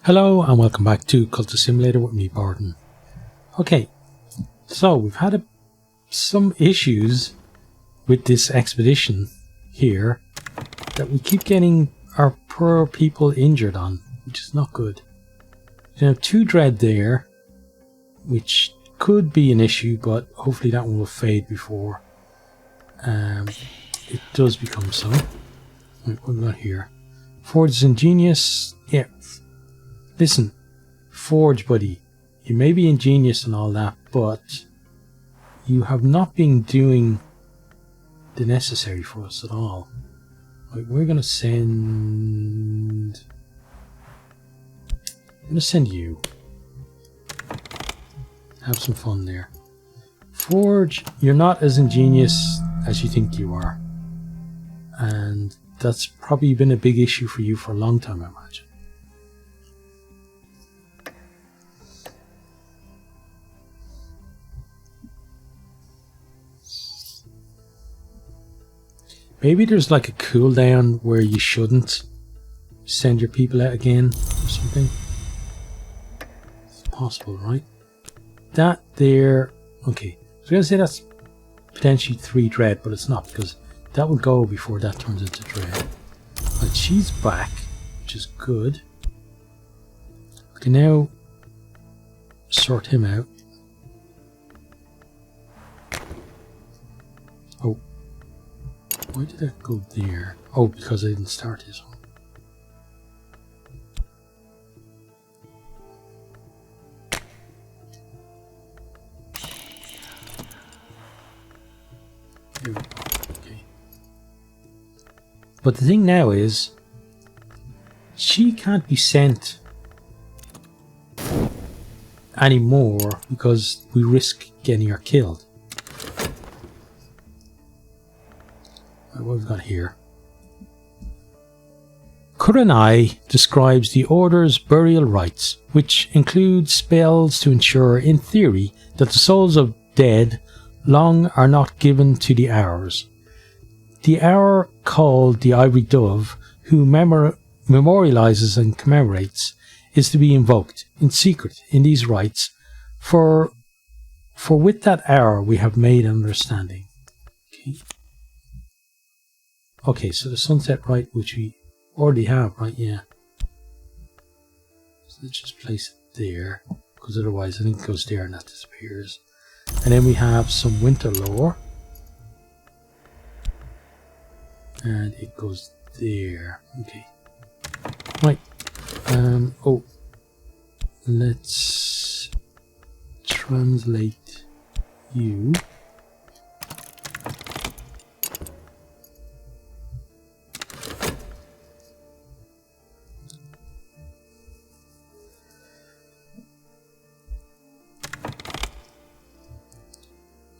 Hello and welcome back to Cultist Simulator with me, Barton. Okay, so we've had some issues with this expedition here that we keep getting our poor people injured on, which is not good. We have 2 dread there, which could be an issue, but hopefully that one will fade before it does become so. Wait, what have we got here? Forge is ingenious. Yeah. Listen, Forge, buddy, you may be ingenious and all that, but you have not been doing the necessary for us at all. Right, we're going to send... I'm going to send you. Have some fun there. Forge, you're not as ingenious as you think you are. And that's probably been a big issue for you for a long time, I imagine. Maybe there's like a cooldown where you shouldn't send your people out again or something. It's possible, right? That there... Okay, I was going to say that's potentially 3 dread, but it's not, because that will go before that turns into dread. Right, she's back, which is good. We can now sort him out. Oh. Why did that go there? Oh, because I didn't start his one. There we go. Okay. But the thing now is, she can't be sent anymore because we risk getting her killed. What we've got here. Kuranai describes the Order's burial rites, which include spells to ensure, in theory, that the souls of dead long are not given to the Hours. The Hour, called the Ivory Dove, who memorializes and commemorates, is to be invoked in secret in these rites, for with that Hour we have made an understanding. Okay. Okay, so the sunset rite, which we already have, right? Yeah. So let's just place it there, because otherwise I think it goes there and that disappears. And then we have some winter lore. And it goes there. Okay. Right. Oh. Let's translate you.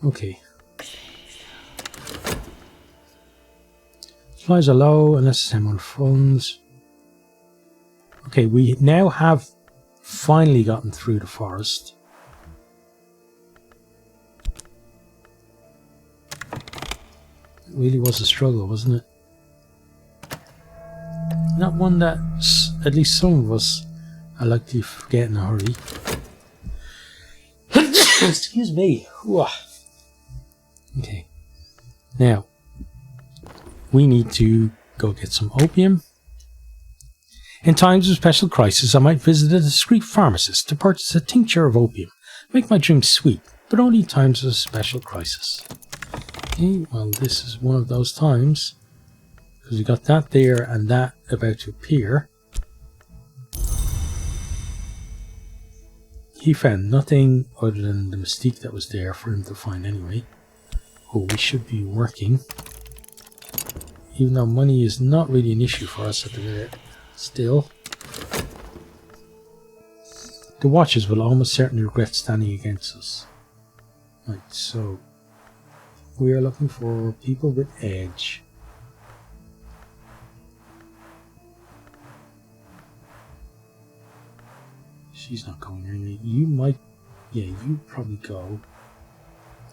Okay. Supplies are low unless it's on funds. Okay, we now have finally gotten through the forest. It really was a struggle, wasn't it? Not one that at least some of us are likely to forget in a hurry. Excuse me. Okay, now we need to go get some opium. In times of special crisis, I might visit a discreet pharmacist to purchase a tincture of opium. Make my drink sweet, but only in times of special crisis. Okay, well, this is one of those times, because we got that there and that about to appear. He found nothing other than the mystique that was there for him to find anyway. Oh, we should be working. Even though money is not really an issue for us at the minute. Still. The Watchers will almost certainly regret standing against us. Right, so we are looking for people with edge. She's not going anyway. You might... Yeah, you probably go.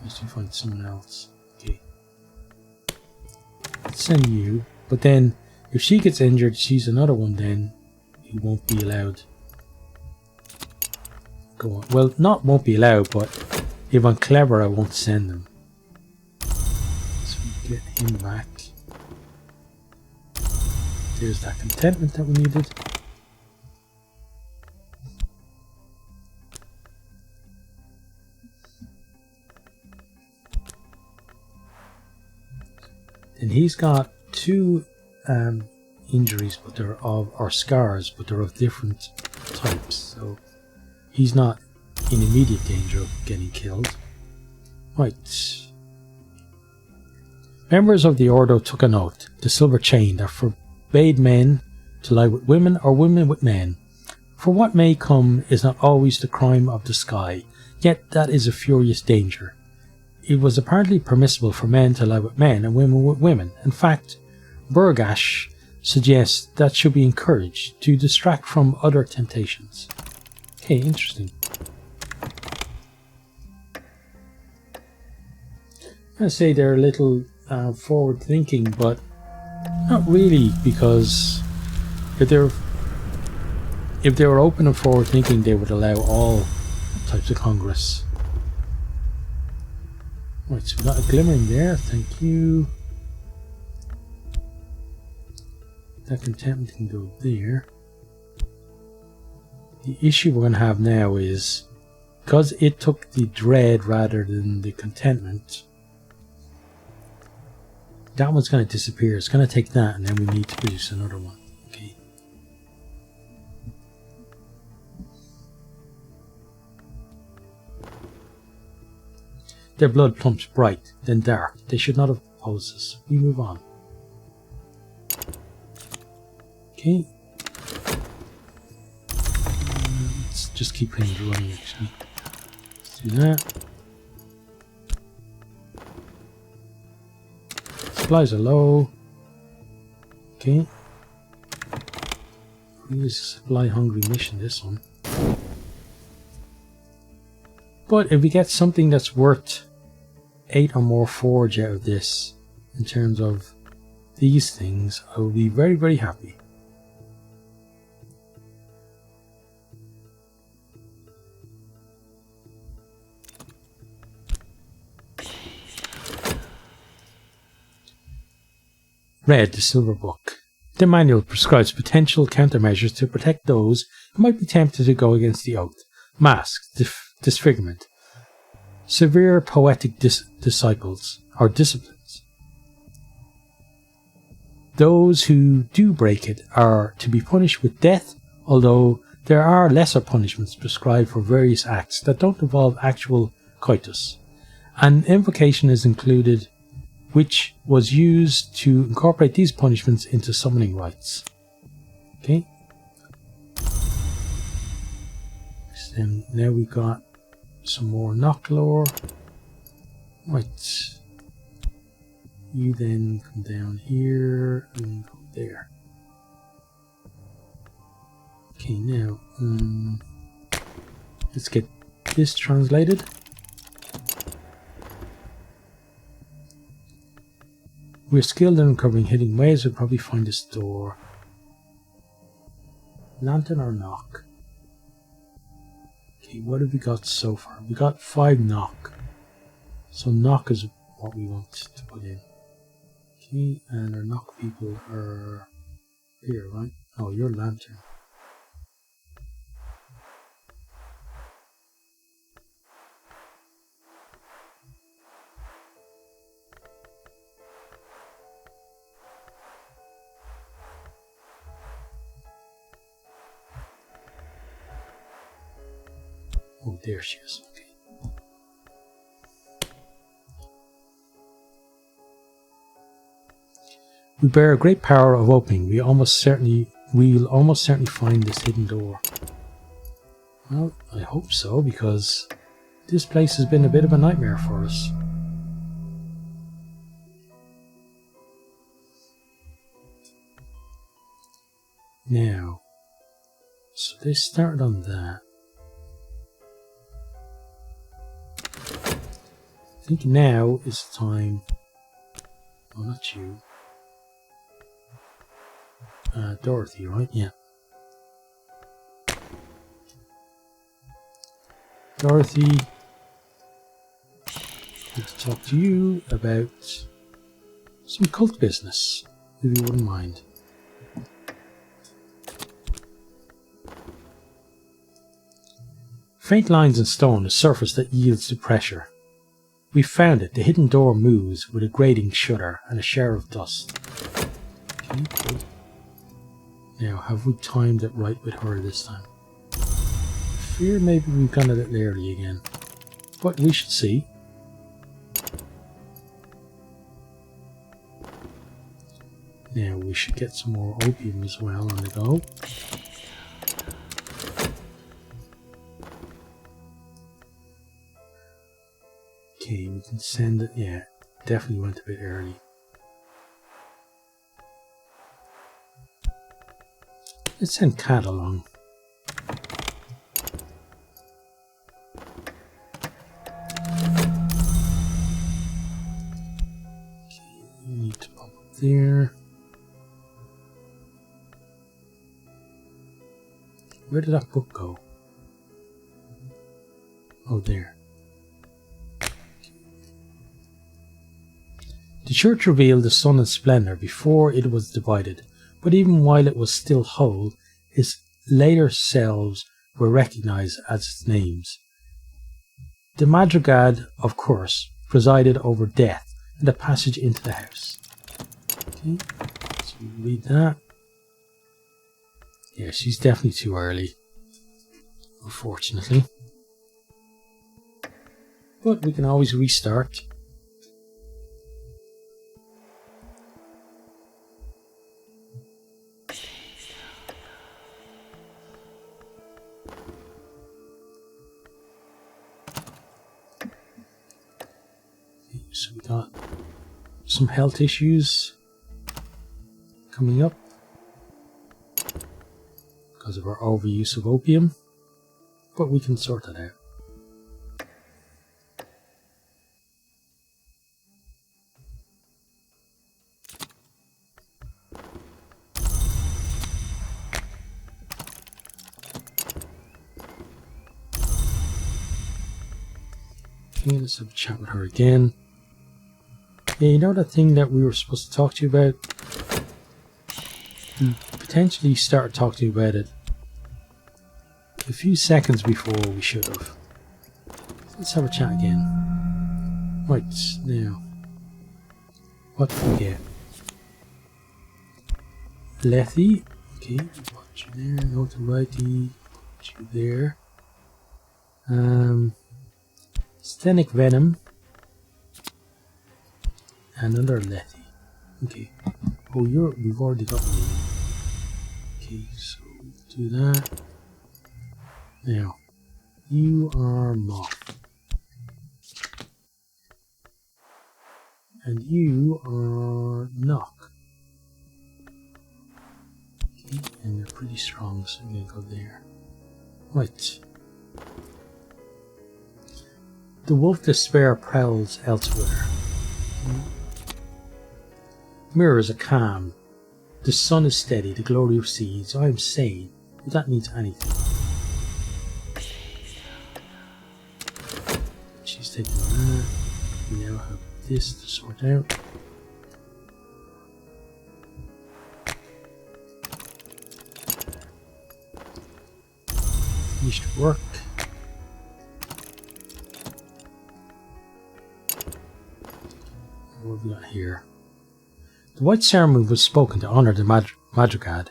Unless you find someone else. Okay. Let's send you. But then, if she gets injured, she's another one then who won't be allowed go on. Well, not won't be allowed, but if I'm clever, I won't send them. So we get him back. There's that contentment that we needed. And he's got two injuries, but they're of, or scars, but they're of different types. So he's not in immediate danger of getting killed. Right. Members of the Ordo took an oath, the silver chain, that forbade men to lie with women or women with men. For what may come is not always the crime of the sky, yet that is a furious danger. It was apparently permissible for men to lie with men and women with women. In fact, Burgash suggests that should be encouraged to distract from other temptations. Okay, interesting. I say they're a little forward thinking, but not really, because if they were open and forward thinking, they would allow all types of Congress. Right, so we got a glimmering there, thank you. That contentment can go there. The issue we're going to have now is, because it took the dread rather than the contentment, that one's going to disappear. It's going to take that, and then we need to produce another one. Okay. Their blood plumps bright, then dark. They should not have opposed us. We move on. Okay. Let's just keep playing the running, actually. Let's do that. Supplies are low. Okay. Really is a supply hungry mission, this one. But if we get something that's worth 8 or more forge out of this, in terms of these things, I will be very, very happy. Read the Silver Book. The manual prescribes potential countermeasures to protect those who might be tempted to go against the oath. Masks, disfigurement, severe poetic disciples, or disciplines. Those who do break it are to be punished with death, although there are lesser punishments prescribed for various acts that don't involve actual coitus. An invocation is included, which was used to incorporate these punishments into summoning rites. Okay. So now we got some more knock lore. Right. You then come down here and go there. Okay, now let's get this translated. We're skilled in uncovering hidden ways. We'll probably find this door. Lantern or knock? Okay, what have we got so far? We got 5 knock. So knock is what we want to put in. Okay, and our knock people are here, right? Oh, you're lantern. Oh, there she is. Okay. We bear a great power of opening. We'll almost certainly find this hidden door. Well, I hope so, because this place has been a bit of a nightmare for us. Now, so they started on that. I think now is the time. Oh, not you. Dorothy, right? Yeah. Dorothy, I'd like to talk to you about some cult business, if you wouldn't mind. Faint lines in stone, a surface that yields to pressure. We found it. The hidden door moves with a grating shudder and a shower of dust. Okay, good. Now, have we timed it right with her this time? I fear maybe we've gone a little early again. But we should see. Now, we should get some more opium as well on the go. Okay, we can send it. Yeah, definitely went a bit early. Let's send Cat along. Okay, we need to pop up there. Where did that book go? Oh, there. The church revealed the sun in splendor before it was divided, but even while it was still whole, its later selves were recognized as its names. The Madrigad, of course, presided over death and the passage into the house. Okay, so we read that. Yeah, she's definitely too early, unfortunately. But we can always restart. So we got some health issues coming up because of our overuse of opium, but we can sort that out. Okay, let's have a chat with her again. Yeah, you know that thing that we were supposed to talk to you about? We potentially started talking to you about it a few seconds before we should have. Let's have a chat again. Right, now. What do we get? Lethe. Okay, put you there. Notoriety. Put you there. Stenic Venom. Another Lethe. Okay. Oh, we've already got one. Okay, so do that. Now, you are Moth. And you are Knock. Okay, and you're pretty strong, so I'm gonna go there. Right. The wolf despair prowls elsewhere. Mirrors are calm. The sun is steady, the glory recedes. I am sane, if that means anything. She's taking that. We now have this to sort out. Finished work. What have we got here? The white ceremony was spoken to honour the Madrigad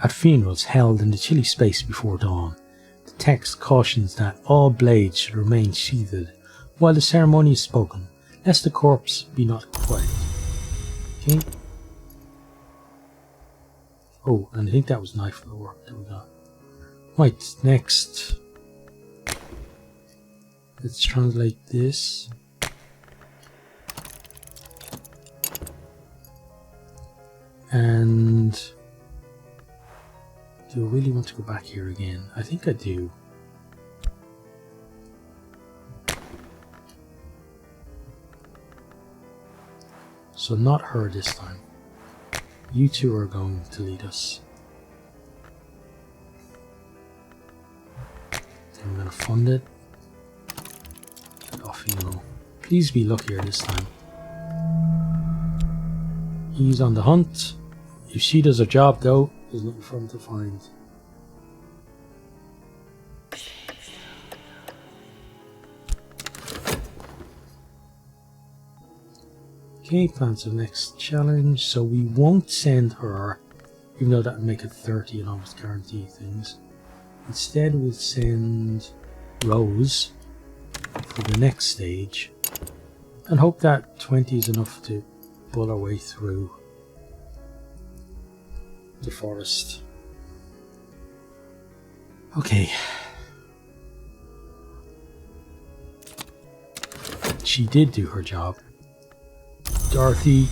at funerals held in the chilly space before dawn. The text cautions that all blades should remain sheathed while the ceremony is spoken, lest the corpse be not quiet. Okay. Oh, and I think that was knife for the work that we got. Right, next. Let's translate this. And do I really want to go back here again? I think I do. So not her this time. You two are going to lead us. And we're going to fund it. you know. Please be luckier this time. He's on the hunt. If she does her job though, there's nothing for him to find. Okay, plans the next challenge, so we won't send her, even though that would make it 30 and almost guarantee things. Instead we'll send Rose for the next stage and hope that 20 is enough to pull our way through the forest. Okay. She did do her job. Dorothy,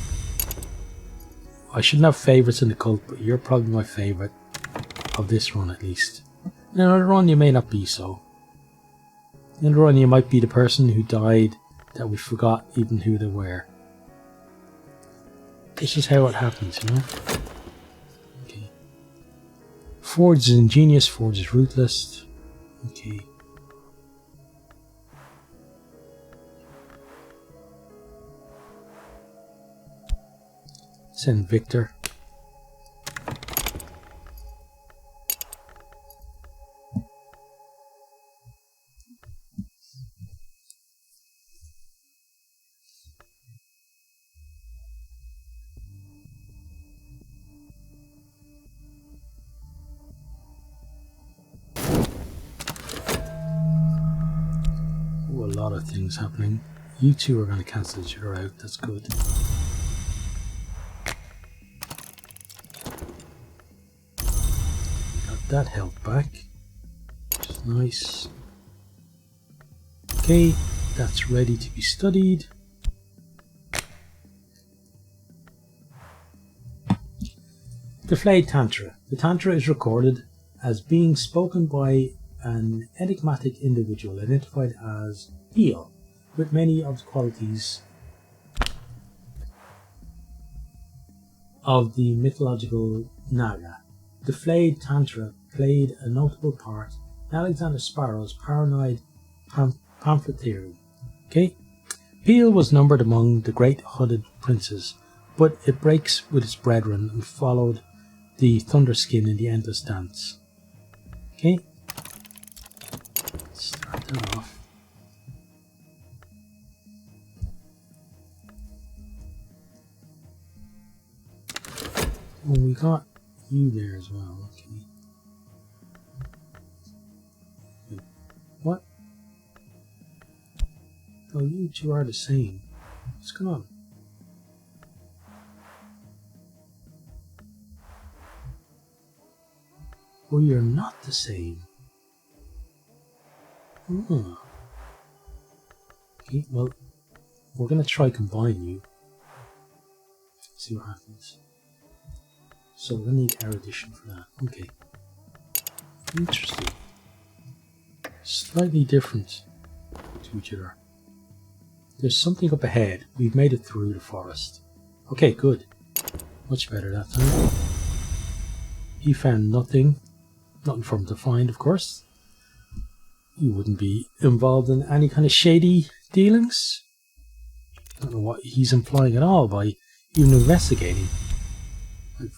I shouldn't have favourites in the cult, but you're probably my favourite of this run at least. In another run you may not be so. In another run you might be the person who died that we forgot even who they were. This is how it happens, you know? Okay. Forge is ingenious, Forge is ruthless. Okay. Send Victor. Ooh, a lot of things happening. You two are going to cancel each other out, that's good. That health back, which is nice. Okay, that's ready to be studied. The flayed tantra. The tantra is recorded as being spoken by an enigmatic individual identified as Peel, with many of the qualities of the mythological Naga. The flayed tantra played a notable part in Alexander Sparrow's paranoid pamphleteering. Okay? Peel was numbered among the great hooded princes, but it breaks with its brethren and followed the Thunderskin in the endless dance. Okay? Let's start that off. Oh, we got you there as well, okay. Wait, what? Oh, you two are the same. What's going on? Oh, you're not the same. Oh. Okay, well, we're gonna try combine you. See what happens. So we're going to need erudition for that. Okay. Interesting. Slightly different to each other. There's something up ahead. We've made it through the forest. Okay, good. Much better that time. He found nothing. Nothing for him to find, of course. He wouldn't be involved in any kind of shady dealings. I don't know what he's implying at all by even investigating.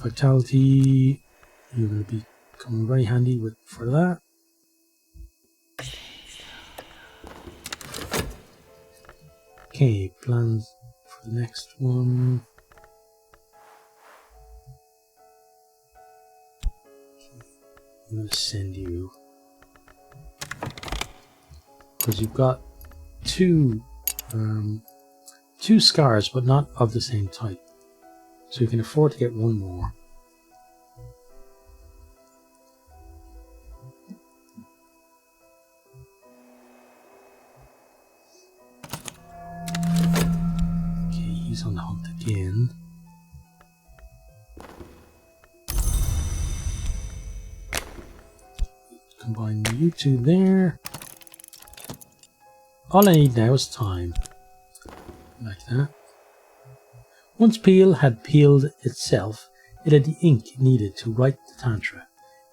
Vitality, you're going to be coming very handy for that. Okay, plans for the next one. I'm going to send you, because you've got two scars, but not of the same type. So you can afford to get one more. Okay, he's on the hunt again. Combine you two there. All I need now is time. Like that. Once Peel had peeled itself, it had the ink needed to write the Tantra.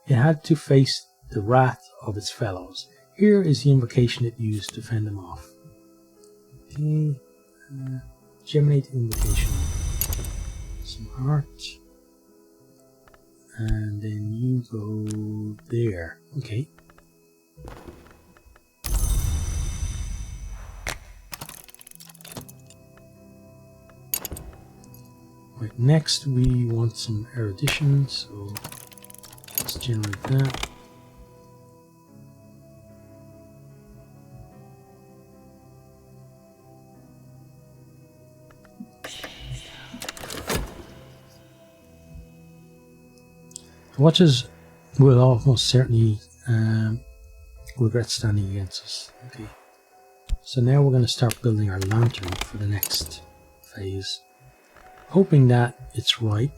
It had to face the wrath of its fellows. Here is the invocation it used to fend them off. Okay. Germinate invitation. Some heart. And then you go there. Okay. Right, next we want some erudition, so let's generate that. Watchers will almost certainly regret standing against us. Okay. So now we're going to start building our lantern for the next phase. Hoping that it's right.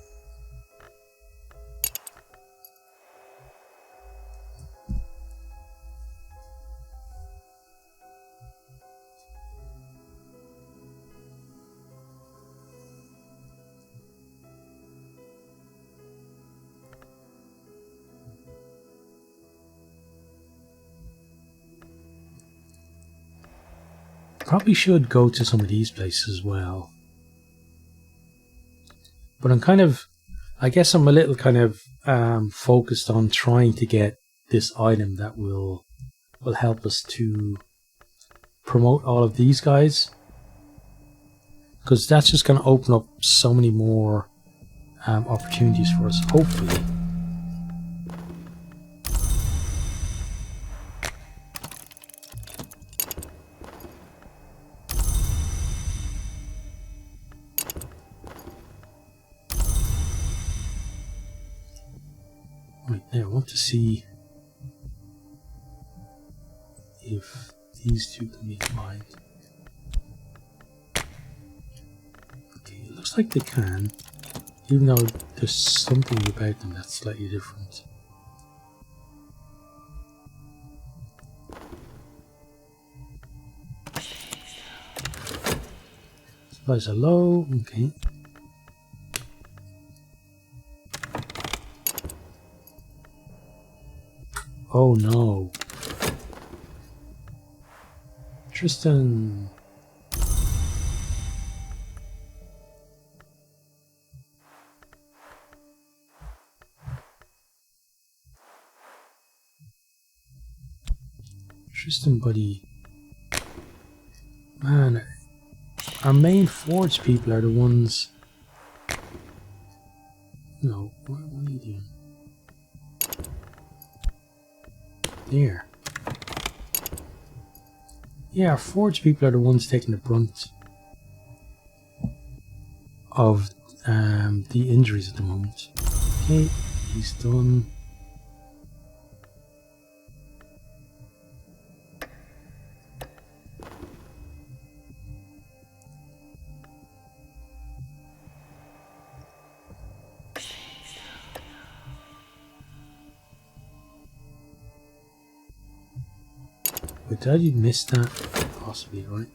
Probably should go to some of these places as well. But I guess I'm a little kind of focused on trying to get this item that will help us to promote all of these guys. Because that's just going to open up so many more opportunities for us, hopefully. Right, now I want to see if these two can be combined. Okay, it looks like they can, even though there's something about them that's slightly different. Supplies are low, okay. Oh no. Tristan. Tristan, buddy. Man, our main forge people are the ones. No, what are you doing? There. Yeah, our forge people are the ones taking the brunt of the injuries at the moment. Okay, he's done. Wait, did I miss that? Possibly, right?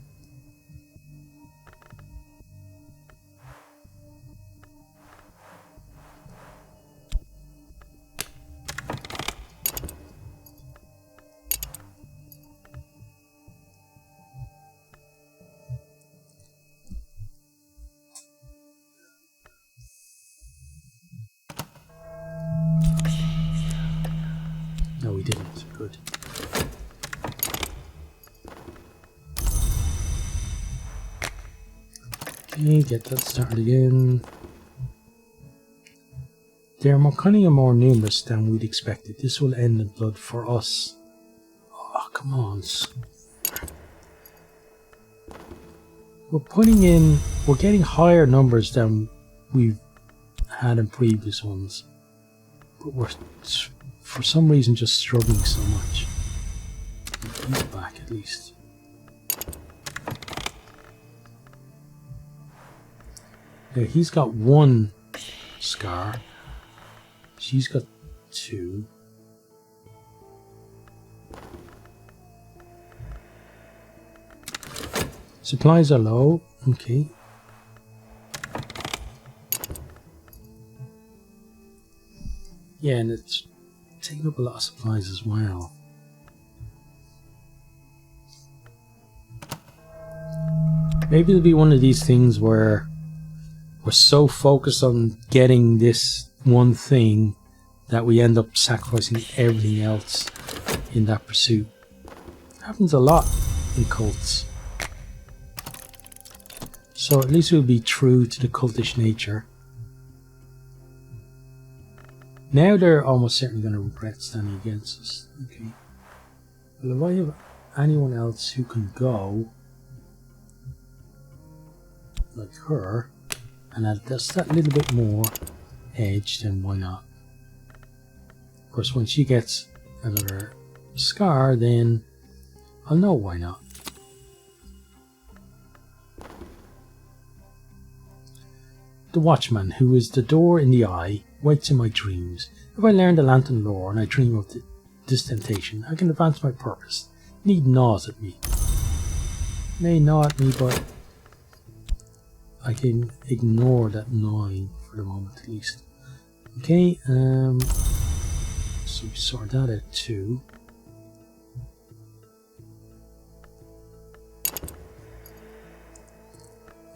No, we didn't. Good. Okay, get that started again. They're kind of more numerous than we'd expected. This will end in blood for us. Oh, come on. We're getting higher numbers than we've had in previous ones. But we're, for some reason, just struggling so much. He's back at least. Now, he's got one scar. She's got two. Supplies are low. Okay. Yeah, and it's taking up a lot of supplies as well. Maybe it'll be one of these things where we're so focused on getting this one thing that we end up sacrificing everything else in that pursuit. It happens a lot in cults. So at least we'll be true to the cultish nature. Now they're almost certainly going to regret standing against us. Okay. Well, if I have anyone else who can go like her and add just that little bit more edge, then why not? Of course, when she gets another scar, then I'll know why not. The watchman, who is the door in the eye, waits in my dreams. If I learn the lantern lore and I dream of this temptation, I can advance my purpose. Need gnaws at me. May gnaw at me, but I can ignore that gnawing for the moment at least. Okay, so we sort that out too.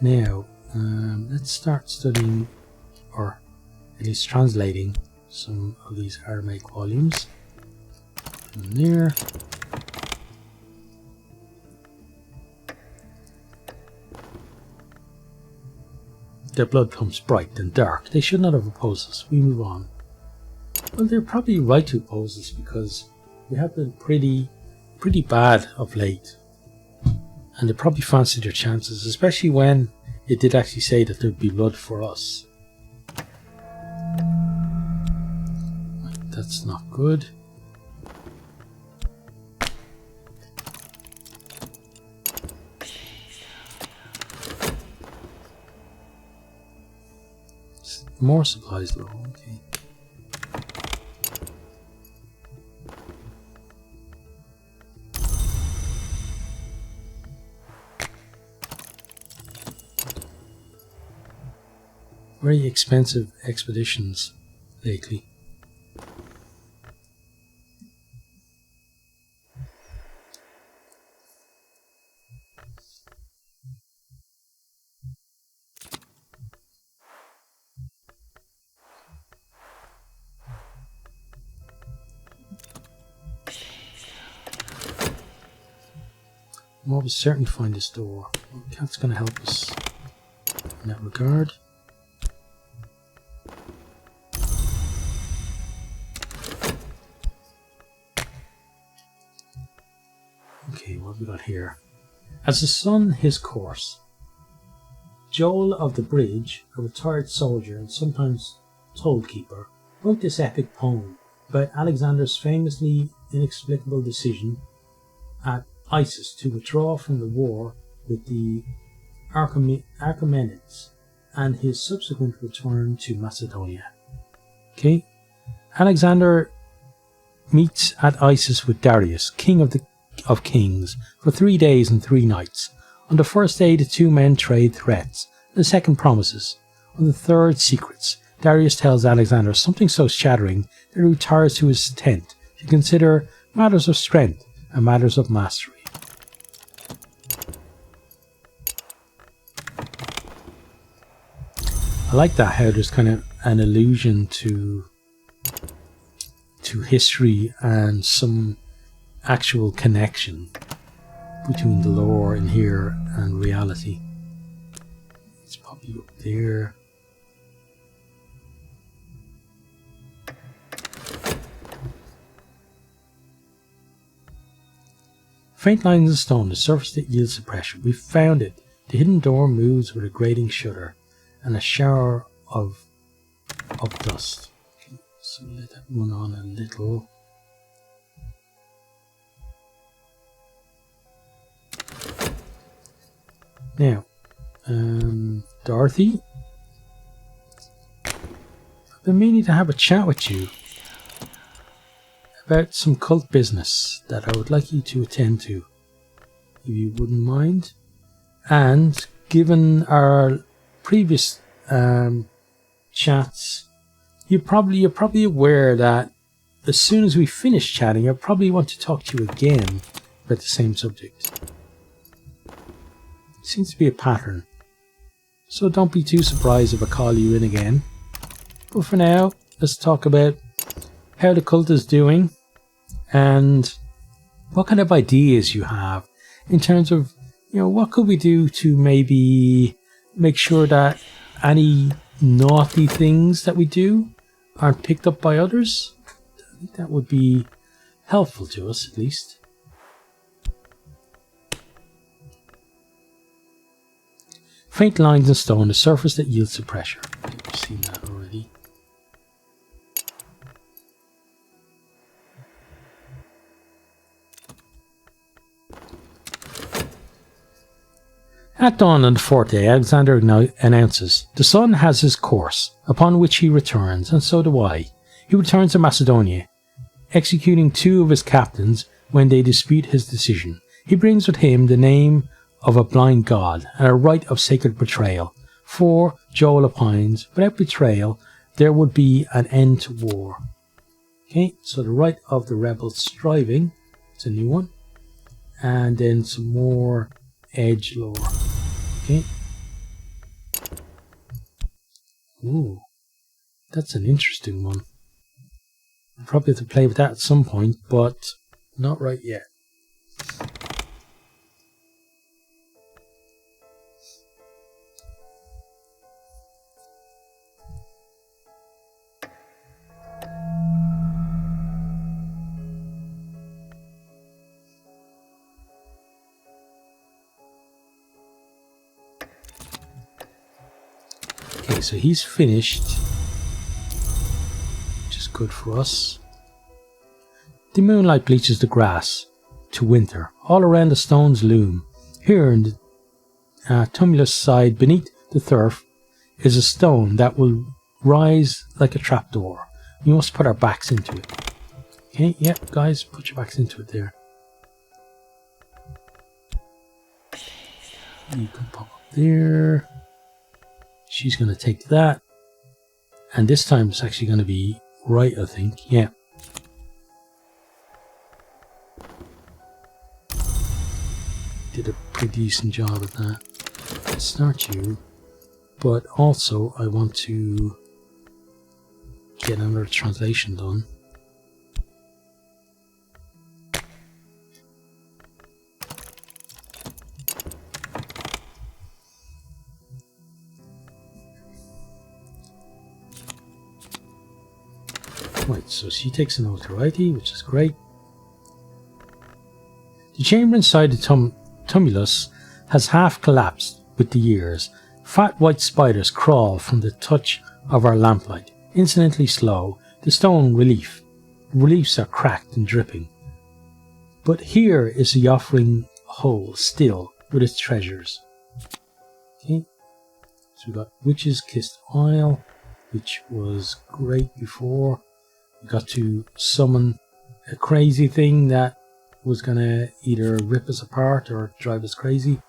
Now, let's start studying, or at least translating, some of these Aramaic volumes. And there. Their blood comes bright and dark. They should not have opposed us. We move on. Well, they're probably right to oppose us because we have been pretty bad of late. And they probably fancied their chances, especially when it did actually say that there'd be blood for us. That's not good. More supplies though, okay. Very expensive expeditions lately. I'm always certain to find this door. Well, the cat's going to help us in that regard. Okay, what have we got here? As the sun his course, Joel of the Bridge, a retired soldier and sometimes toll-keeper, wrote this epic poem about Alexander's famously inexplicable decision at Isis to withdraw from the war with the Achaemenids and his subsequent return to Macedonia. Okay, Alexander meets at Isis with Darius, king of kings, for 3 days and 3 nights. On the first day, the two men trade threats. The second, promises. On the third, secrets. Darius tells Alexander something so shattering that he retires to his tent to consider matters of strength and matters of mastery. I like that, how there's kind of an allusion to history and some actual connection between the lore in here and reality. It's probably up there. Faint lines of stone, the surface that yields the pressure. We've found it. The hidden door moves with a grating shudder and a shower of dust. Okay, so let that run on a little. Now, Dorothy, I've been meaning to have a chat with you about some cult business that I would like you to attend to, if you wouldn't mind. And given our previous chats, you're probably aware that as soon as we finish chatting, I probably want to talk to you again about the same subject. Seems to be a pattern. So don't be too surprised if I call you in again. But for now, let's talk about how the cult is doing and what kind of ideas you have in terms of, what could we do to maybe make sure that any naughty things that we do aren't picked up by others. I think that would be helpful to us, at least. Faint lines in stone, a surface that yields to pressure. I think we've seen that already. At dawn on the fourth day, Alexander announces, "The sun has his course, upon which he returns, and so do I." He returns to Macedonia, executing 2 of his captains when they dispute his decision. He brings with him the name of a blind god and a rite of sacred betrayal. For, Joel opines, without betrayal, there would be an end to war. Okay, so the rite of the rebels striving, it's a new one. And then some more edge lore. Okay. Ooh, that's an interesting one. I'll probably have to play with that at some point, but not right yet. Okay, so he's finished, which is good for us. The moonlight bleaches the grass to winter. All around the stones loom. Here in the tumulus side beneath the turf is a stone that will rise like a trapdoor. We must put our backs into it. Okay, yeah, guys, put your backs into it there. You can pop up there. She's going to take that. And this time it's actually going to be right, I think. Yeah. Did a pretty decent job at that. Let's start you. But also I want to get another translation done. Right, so she takes an notoriety, which is great. The chamber inside the tumulus has half collapsed with the years. Fat white spiders crawl from the touch of our lamplight. Incidentally slow, the stone reliefs are cracked and dripping. But here is the offering hole still with its treasures. Okay, so we got Witch's Kissed Isle, which was great before. We got to summon a crazy thing that was gonna either rip us apart or drive us crazy.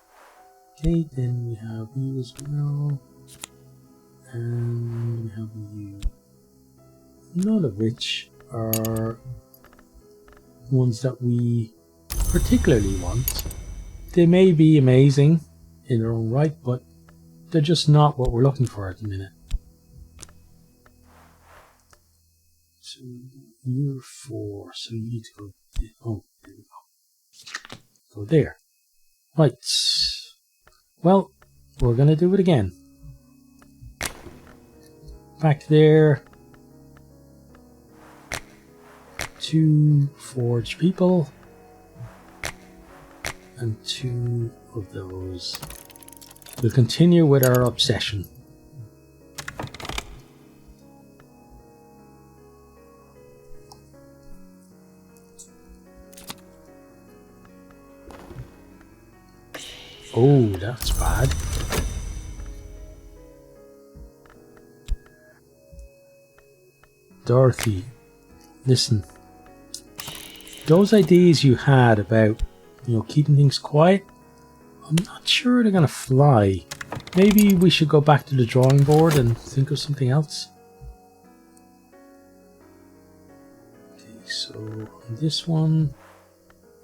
Okay, then we have you as well. And we have you. None of which are ones that we particularly want. They may be amazing in their own right, but they're just not what we're looking for at the minute. So you're 4, so you need to go. Oh, there we go. Go there. Right. Well, we're gonna do it again. Back there. 2 forged people. And 2 of those. We'll continue with our obsession. Oh, that's bad. Dorothy, listen. Those ideas you had about, keeping things quiet, I'm not sure they're gonna fly. Maybe we should go back to the drawing board and think of something else. Okay, so on this one,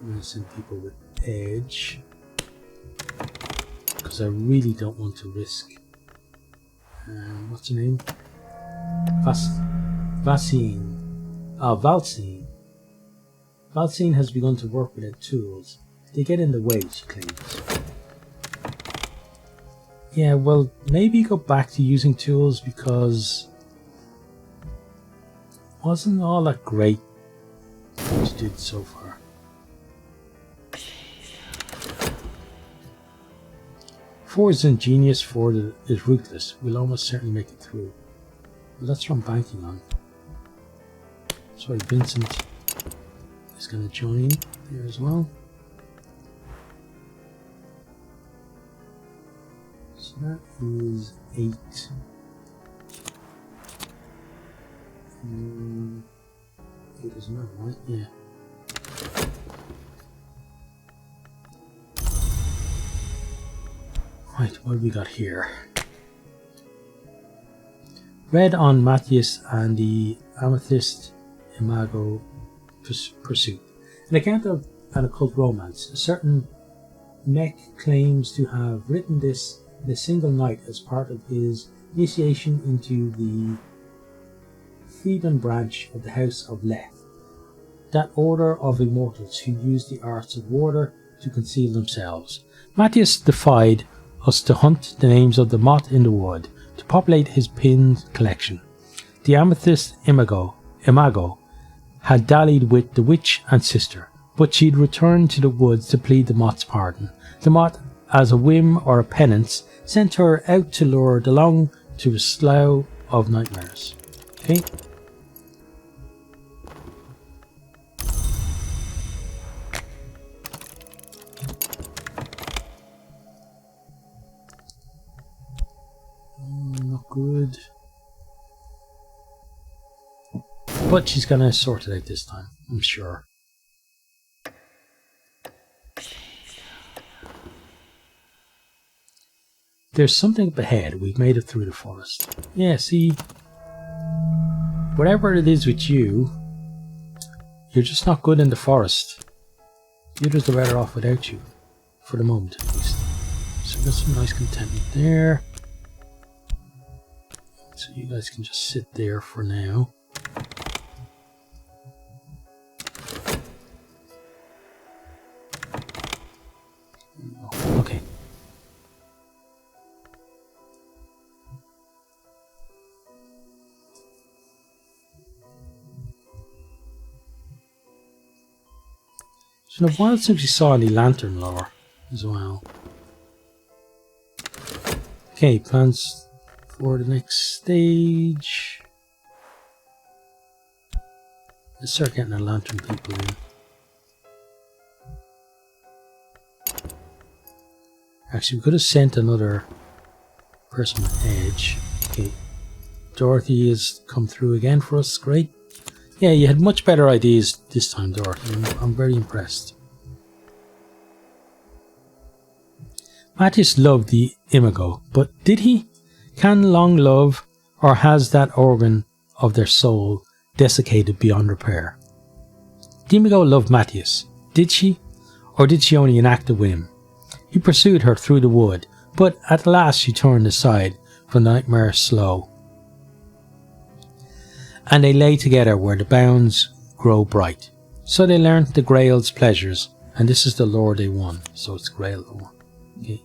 I'm gonna send people with edge. because I really don't want to risk. What's your name? Valcine. Valcine has begun to work without tools. They get in the way, she claims. Yeah, well, maybe go back to using tools because it wasn't all that great what you did so far. Four is ingenious, four is ruthless. We'll almost certainly make it through. Well, that's what I'm banking on. Sorry, Vincent is going to join here as well. So that is 8. 8 is not right, yeah. Right, what have we got here? Read on Matthias and the Amethyst Imago Pursuit. An account of an occult romance. A certain mech claims to have written this in a single night as part of his initiation into the Theban branch of the House of Leth, that order of immortals who use the arts of water to conceal themselves. Matthias defied us to hunt the names of the moth in the wood, to populate his pinned collection. The Amethyst Imago had dallied with the witch and sister, but she'd returned to the woods to plead the moth's pardon. The moth, as a whim or a penance, sent her out to lure along to a slough of nightmares. Okay. Not good. But she's gonna sort it out this time, I'm sure. There's something up ahead. We've made it through the forest. Yeah, see, whatever it is with you, you're just not good in the forest. You're just better off without you, for the moment at least. So we've got some nice contentment there. So you guys can just sit there for now. Okay. It's been a while since we saw any lantern lore as well. Okay, plans for the next stage. Let's start getting our lantern people in. Actually, we could have sent another person with edge. Okay, Dorothy has come through again for us. Great. Yeah, you had much better ideas this time, Dorothy. I'm very impressed. Matthias loved the Imago, but did he? Can long love, or has that organ of their soul desiccated beyond repair? The Imago loved Matthias. Did she? Or did she only enact a whim? He pursued her through the wood, but at last she turned aside from the nightmare slough. And they lay together where the bounds grow bright. So they learnt the Grail's pleasures, and this is the lore they won. So it's Grail lore. Okay.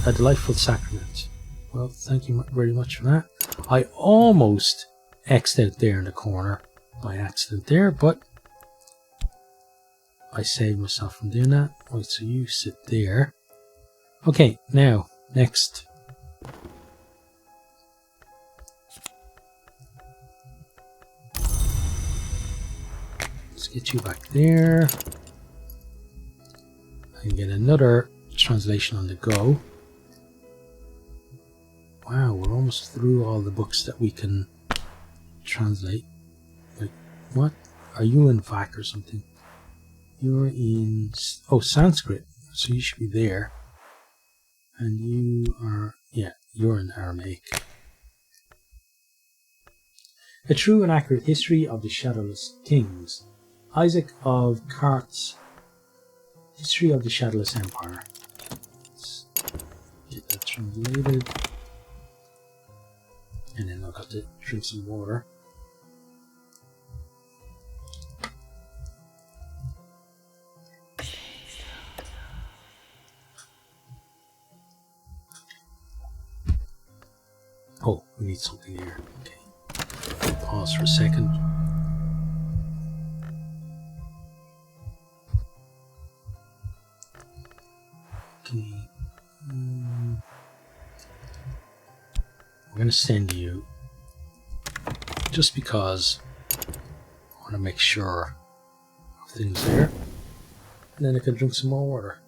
A delightful sacrament. Well, thank you very much for that. I almost X'd out there in the corner by accident there, but I saved myself from doing that. Right, so you sit there. Okay, now, next. Let's get you back there. And get another translation on the go. Wow, we're almost through all the books that we can translate. Like, what? Are you in VAC or something? You're in... oh, Sanskrit. So you should be there. And you are... yeah, you're in Aramaic. A true and accurate history of the Shadowless Kings. Isaac of Cart's History of the Shadowless Empire. translated. And then I've got to drink some water. Oh, we need something here. Okay. Pause for a second. Okay. We're going to send you just because I want to make sure everything's there. And then I can drink some more water.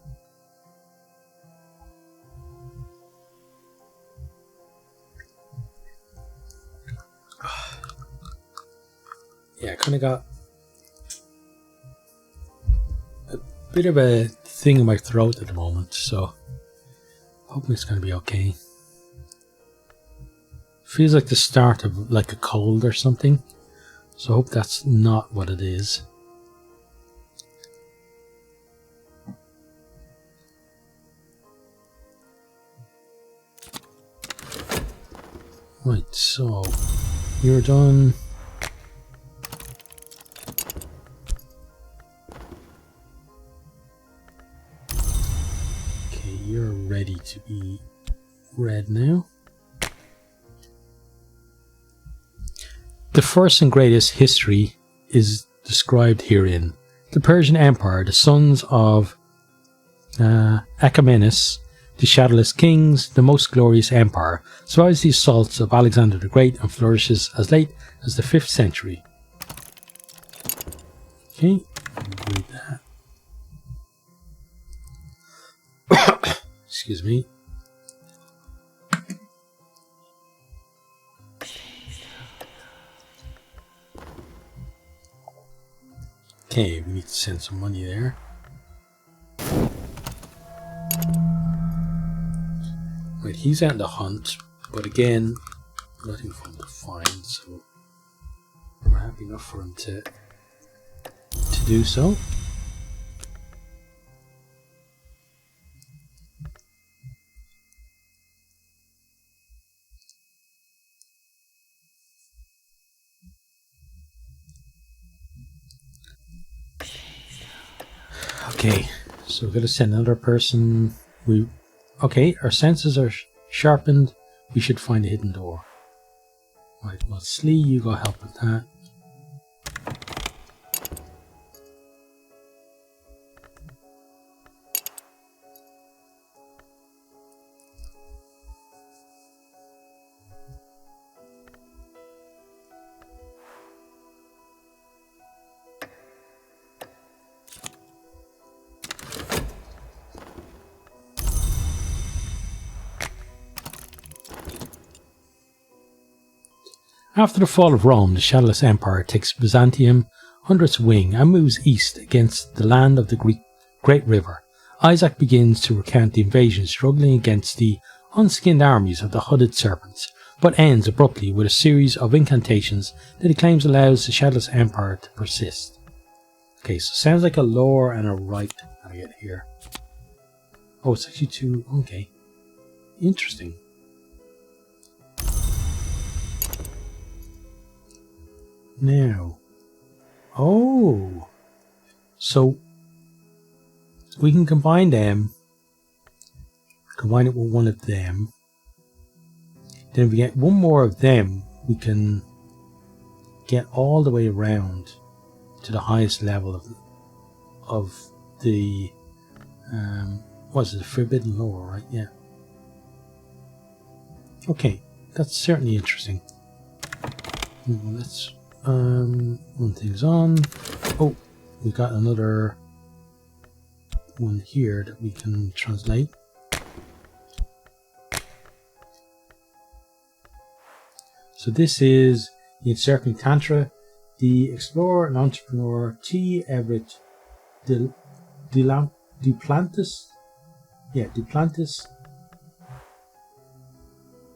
Yeah, I kind of got a bit of a thing in my throat at the moment, so hoping it's going to be okay. Feels like the start of like a cold or something, so I hope that's not what it is. Right, so you're done. Okay, you're ready to be read now. The first and greatest history is described herein. The Persian Empire, the sons of Achaemenus, the shadowless kings, the most glorious empire, survives the assaults of Alexander the Great and flourishes as late as the 5th century. Okay, read that. Excuse me. Okay, we need to send some money there. Right, he's out on the hunt, but again, nothing for him to find, so we're happy enough for him to do so. Okay, so we're going to send another person. Okay, our senses are sharpened. We should find a hidden door. Right, well, Slee, you go help with that. After the fall of Rome, the shadowless empire takes Byzantium under its wing and moves east against the land of the Great River. Isaac begins to recount the invasion, struggling against the unskinned armies of the hooded serpents, but ends abruptly with a series of incantations that he claims allows the shadowless empire to persist. Okay, so sounds like a lore and a right I get here. Oh, it's actually two. Okay, interesting. Now, oh, so we can combine them, combine it with one of them. Then if we get one more of them, we can get all the way around to the highest level of the what's it, the forbidden lore, right? Yeah. Okay, that's certainly interesting. Let's one thing's on. Oh, we got another one here that we can translate. So this is the Encircling Tantra, the explorer and entrepreneur T. Everett Duplantis. Yeah, Duplantis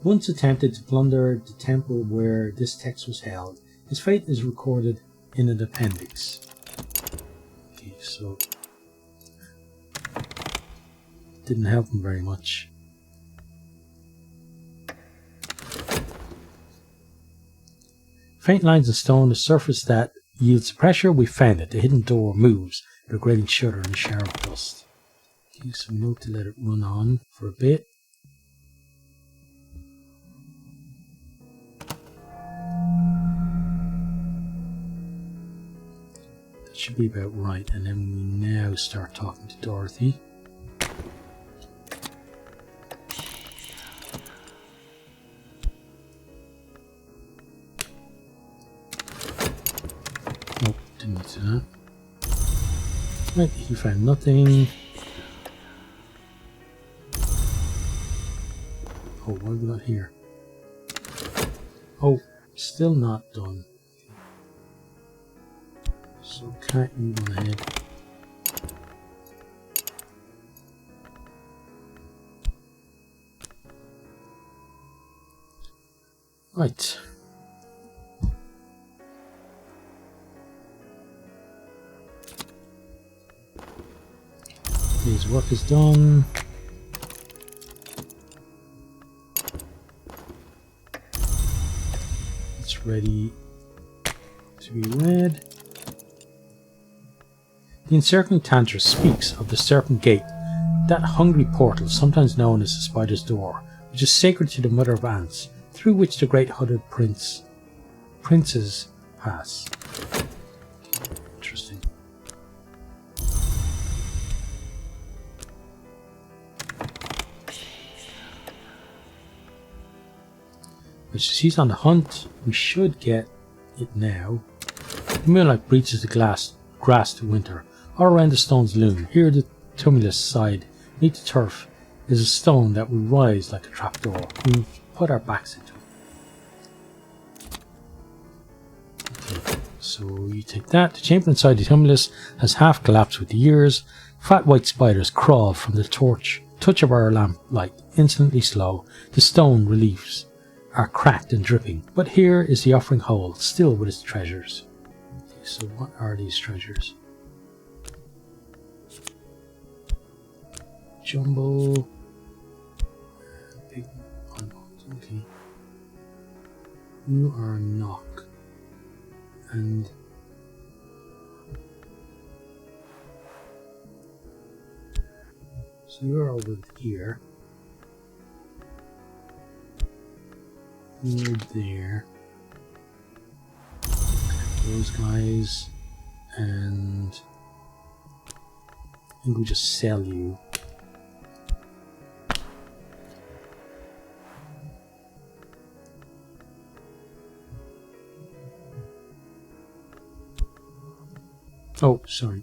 once attempted to plunder the temple where this text was held. His fate is recorded in an appendix. Okay, so didn't help him very much. Faint lines of stone, the surface that yields pressure. We found it. The hidden door moves, with a grating shudder and a shower of dust. Okay, so we know to let it run on for a bit. That should be about right, and then we now start talking to Dorothy. Nope, didn't need to do that. Right, he found nothing. Oh, what have we got here? Oh, still not done. So can't you go ahead? Right. His work is done. It's ready to be read. The encircling Tantra speaks of the Serpent Gate, that hungry portal, sometimes known as the Spider's Door, which is sacred to the Mother of Ants, through which the great hooded princes pass. Interesting. But she's on the hunt. We should get it now. The moonlight breaches the grass to winter. All around the stones loom. Here the tumulus side, beneath the turf, is a stone that will rise like a trapdoor. We've put our backs into it. Okay, so you take that. The chamber inside the tumulus has half collapsed with the years. Fat white spiders crawl from the touch of our lamplight, instantly slow. The stone reliefs are cracked and dripping. But here is the offering hole, still with its treasures. Okay, so what are these treasures? Jumbo. Big eyeballs. Okay. You are knock. And so you're over here. You're there. Those guys. And I think we just sell you. Oh, sorry.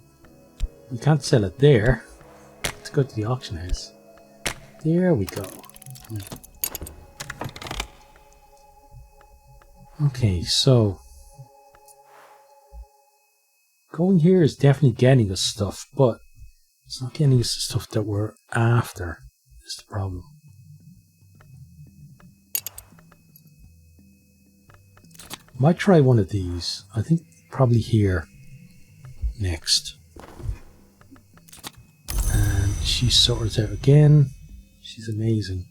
We can't sell it there. Let's go to the auction house. There we go. Okay, so going here is definitely getting us stuff, but it's not getting us the stuff that we're after. Is the problem. Might try one of these. I think probably here. Next. And she sorts out again. She's amazing.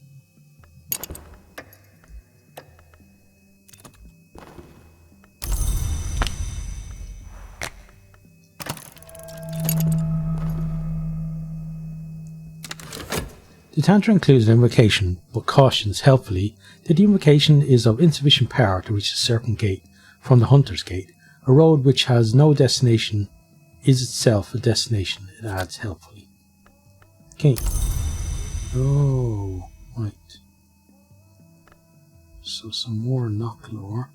The Tantra includes an invocation, but cautions helpfully that the invocation is of insufficient power to reach the Serpent Gate from the Hunter's Gate. A road which has no destination is itself a destination, it adds helpfully. Okay. Oh, right. So some more knock lore.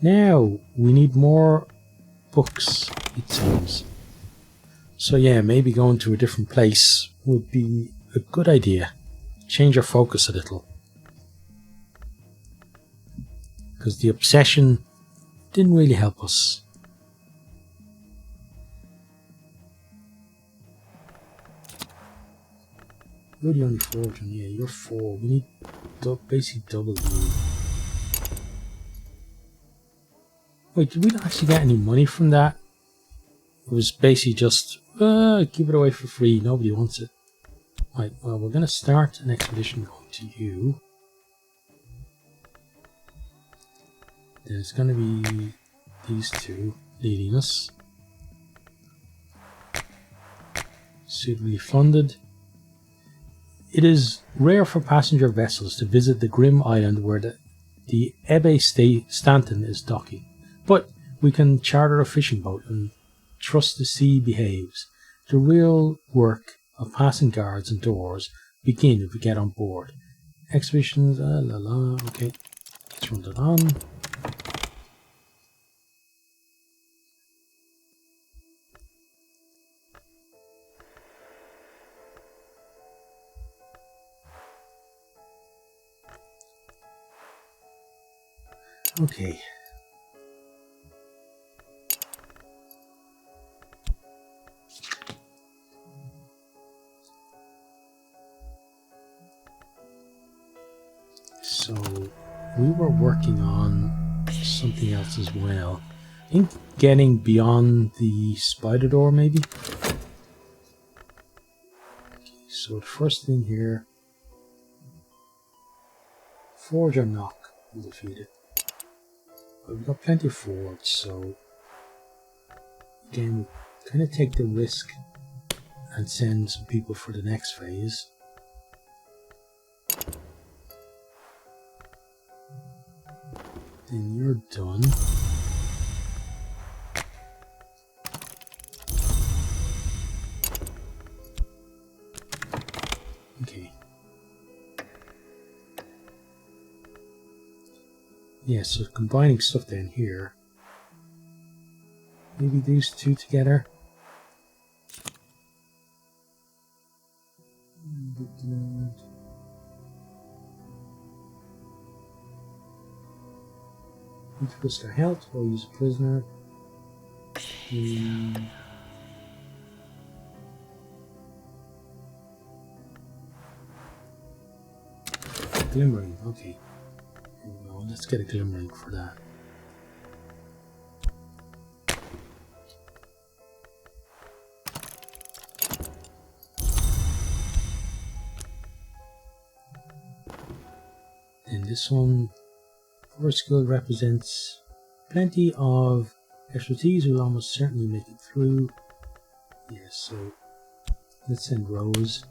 Now, we need more books, it seems. So yeah, maybe going to a different place would be a good idea. Change our focus a little. Because the obsession didn't really help us. You're the only 4, John. Yeah, you're 4. We need basically double you. Wait, did we not actually get any money from that? It was basically just, give it away for free. Nobody wants it. Right, well, we're going to start an expedition going to you. Then it's going to be these two leading us. Suitably funded. It is rare for passenger vessels to visit the grim island where the Ebbe Stanton is docking, but we can charter a fishing boat and trust the sea behaves. The real work of passing guards and doors begin if we get on board. Exhibitions, okay, let's run that on. Okay. So we were working on something else as well. I think getting beyond the spider door maybe. Okay, so the first thing here, forge or knock, we'll defeat it. But we've got plenty of forge, so again, we kind of take the risk and send some people for the next phase. Then you're done. Okay. Yeah, so combining stuff down here. Maybe these two together. Need to risk our health or use a prisoner. Glimmering, okay. Here we go. Let's get a glimmering for that. And this one, first skill represents plenty of expertise. We'll almost certainly make it through. Yeah, so let's send Rose.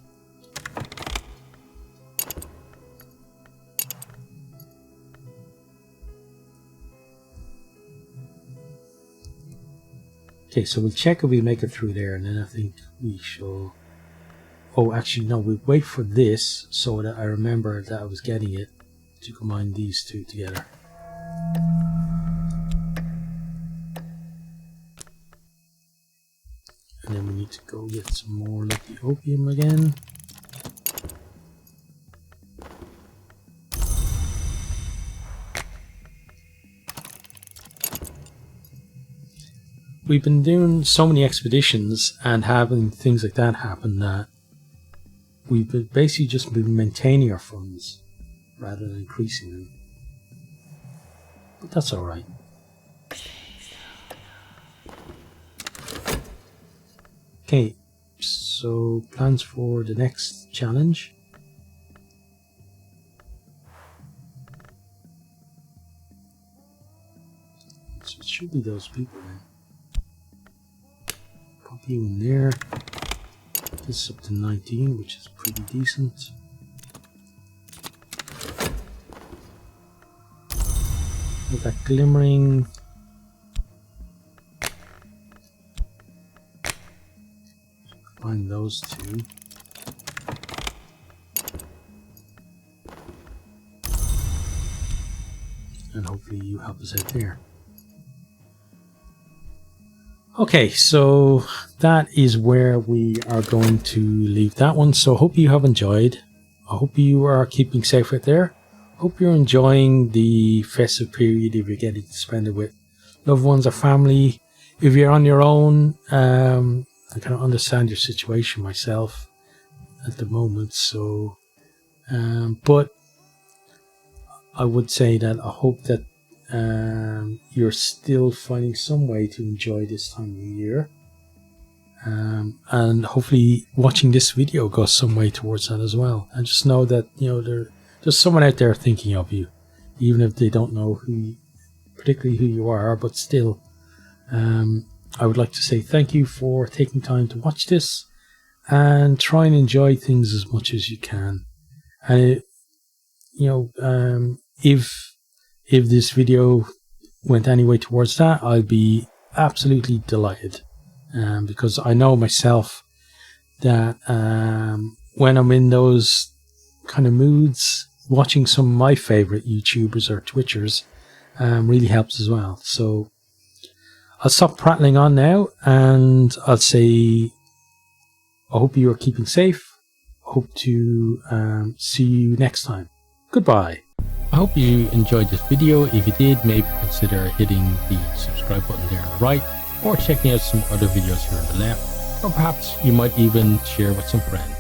Okay, so we'll check if we make it through there, and then I think we shall... Oh, actually, no, we'll wait for this so that I remember that I was getting it to combine these two together. And then we need to go get some more like the opium again. We've been doing so many expeditions and having things like that happen that we've basically just been maintaining our funds rather than increasing them. But that's alright. Okay, so plans for the next challenge. So it should be those people then. Pop you in there. This is up to 19, which is pretty decent. With that glimmering. Find those two. And hopefully you help us out there. Okay, so that is where we are going to leave that one. So I hope you have enjoyed. I hope you are keeping safe out there. Hope you're enjoying the festive period if you're getting to spend it with loved ones or family. If you're on your own, I kind of understand your situation myself at the moment. So, but I would say that I hope that you're still finding some way to enjoy this time of year. And hopefully watching this video goes some way towards that as well. And just know that, you know, there's someone out there thinking of you, even if they don't know particularly who you are, but still, I would like to say thank you for taking time to watch this, and try and enjoy things as much as you can. And if this video went any way towards that, I'd be absolutely delighted, because I know myself that when I'm in those kind of moods, watching some of my favorite YouTubers or Twitchers really helps as well. So I'll stop prattling on now, and I'll say I hope you are keeping safe. Hope to see you next time. Goodbye. I hope you enjoyed this video. If you did, maybe consider hitting the subscribe button there on the right, or checking out some other videos here on the left, or perhaps you might even share with some friends.